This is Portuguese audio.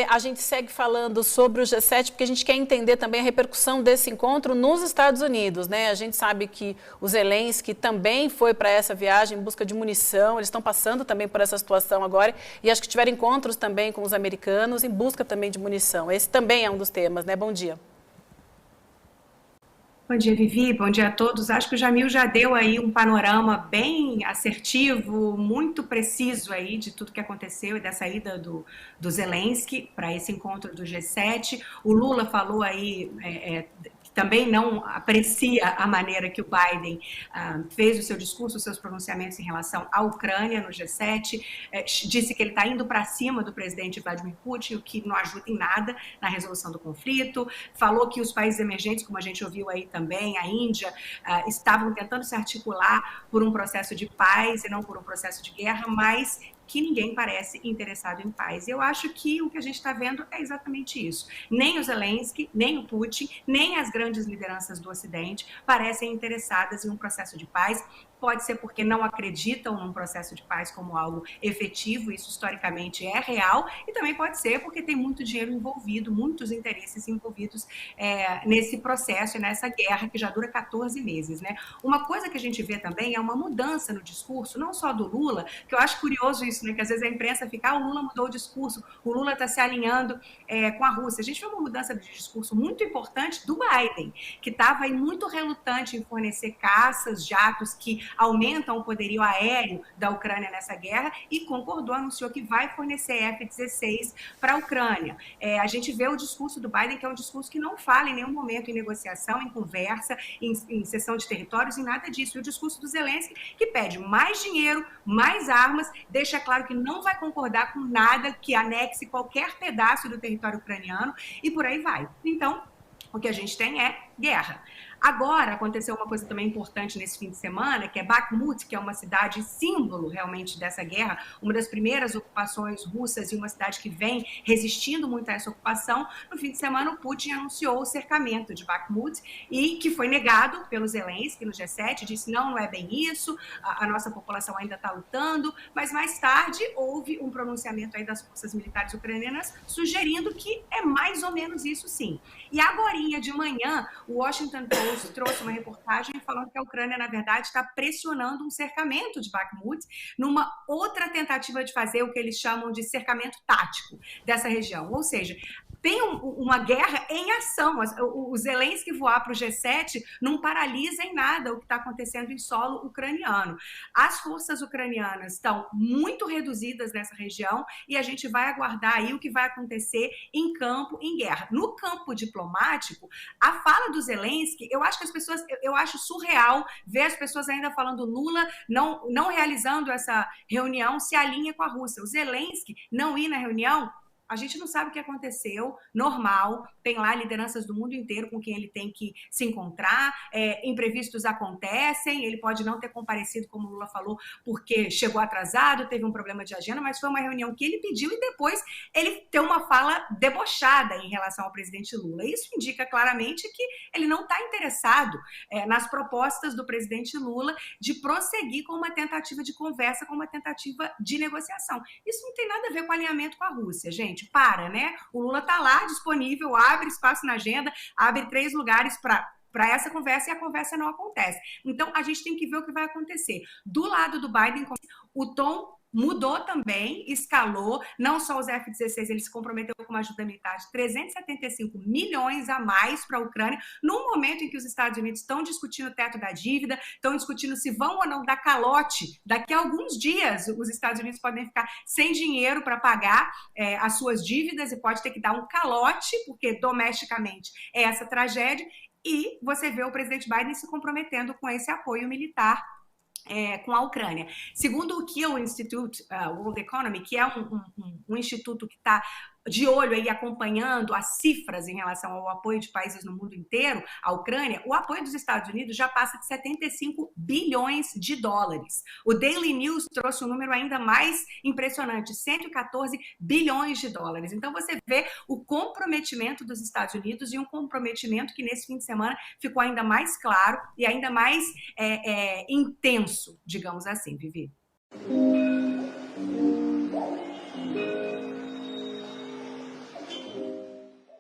A gente segue falando sobre o G7 porque a gente quer entender também a repercussão desse encontro nos Estados Unidos, né? A gente sabe que o Zelensky também foi para essa viagem em busca de munição, eles estão passando também por essa situação agora e acho que tiveram encontros também com os americanos em busca também de munição. Esse também é um dos temas, né? Bom dia. Bom dia, Vivi. Bom dia a todos. Acho que o Jamil já deu aí um panorama bem assertivo, muito preciso aí de tudo que aconteceu e da saída do Zelensky para esse encontro do G7. O Lula falou aí que também não aprecia a maneira que o Biden fez o seu discurso, os seus pronunciamentos em relação à Ucrânia no G7. Disse que ele está indo para cima do presidente Vladimir Putin, o que não ajuda em nada na resolução do conflito. Falou que os países emergentes, como a gente ouviu aí também, a Índia, estavam tentando se articular por um processo de paz e não por um processo de guerra, mas que ninguém parece interessado em paz. Eu acho que o que a gente está vendo é exatamente isso. Nem o Zelensky, nem o Putin, nem as grandes lideranças do Ocidente parecem interessadas em um processo de paz. Pode ser porque não acreditam num processo de paz como algo efetivo, isso historicamente é real, e também pode ser porque tem muito dinheiro envolvido, muitos interesses envolvidos nesse processo e nessa guerra que já dura 14 meses, né? Uma coisa que a gente vê também é uma mudança no discurso, não só do Lula, que eu acho curioso isso, né? Que às vezes a imprensa fica, o Lula mudou o discurso, o Lula está se alinhando com a Rússia. A gente vê uma mudança de discurso muito importante do Biden, que estava aí muito relutante em fornecer caças, jatos que aumentam o poderio aéreo da Ucrânia nessa guerra e concordou, anunciou que vai fornecer F-16 para a Ucrânia. A gente vê o discurso do Biden, que é um discurso que não fala em nenhum momento em negociação, em conversa, em cessão de territórios, em nada disso. E o discurso do Zelensky, que pede mais dinheiro, mais armas, deixa claro que não vai concordar com nada que anexe qualquer pedaço do território ucraniano e por aí vai. Então, o que a gente tem é guerra. Agora, aconteceu uma coisa também importante nesse fim de semana, que é Bakhmut, que é uma cidade símbolo realmente dessa guerra, uma das primeiras ocupações russas e uma cidade que vem resistindo muito a essa ocupação. No fim de semana, o Putin anunciou o cercamento de Bakhmut e que foi negado pelo Zelensky no G7, disse não é bem isso, a nossa população ainda está lutando, mas mais tarde houve um pronunciamento aí das forças militares ucranianas sugerindo que é mais ou menos isso sim. E agorinha de manhã, o Washington Post trouxe uma reportagem falando que a Ucrânia, na verdade, está pressionando um cercamento de Bakhmut numa outra tentativa de fazer o que eles chamam de cercamento tático dessa região. Ou seja, tem uma guerra em ação. O Zelensky voar para o G7 não paralisa em nada o que está acontecendo em solo ucraniano. As forças ucranianas estão muito reduzidas nessa região e a gente vai aguardar aí o que vai acontecer em campo, em guerra. No campo diplomático, a fala do Zelensky, eu acho que as pessoas, eu acho surreal ver as pessoas ainda falando Lula não realizando essa reunião se alinha com a Rússia. O Zelensky não ir na reunião, a gente não sabe o que aconteceu, normal, tem lá lideranças do mundo inteiro com quem ele tem que se encontrar, imprevistos acontecem, ele pode não ter comparecido, como o Lula falou, porque chegou atrasado, teve um problema de agenda, mas foi uma reunião que ele pediu e depois ele tem uma fala debochada em relação ao presidente Lula. Isso indica claramente que ele não está interessado nas propostas do presidente Lula de prosseguir com uma tentativa de conversa, com uma tentativa de negociação. Isso não tem nada a ver com alinhamento com a Rússia, gente. Né? O Lula está lá disponível, abre espaço na agenda, abre 3 lugares para essa conversa e a conversa não acontece. Então, a gente tem que ver o que vai acontecer. Do lado do Biden, o tom mudou também, escalou, não só os F-16, ele se comprometeu com uma ajuda militar de 375 milhões a mais para a Ucrânia, num momento em que os Estados Unidos estão discutindo o teto da dívida, estão discutindo se vão ou não dar calote. Daqui a alguns dias, os Estados Unidos podem ficar sem dinheiro para pagar as suas dívidas e pode ter que dar um calote, porque domesticamente é essa tragédia, e você vê o presidente Biden se comprometendo com esse apoio militar com a Ucrânia. Segundo o Kiel Institute World Economy, que é um instituto que está de olho aí acompanhando as cifras em relação ao apoio de países no mundo inteiro, à Ucrânia, o apoio dos Estados Unidos já passa de 75 bilhões de dólares. O Daily News trouxe um número ainda mais impressionante, 114 bilhões de dólares. Então você vê o comprometimento dos Estados Unidos e um comprometimento que nesse fim de semana ficou ainda mais claro e ainda mais intenso, digamos assim, Vivi.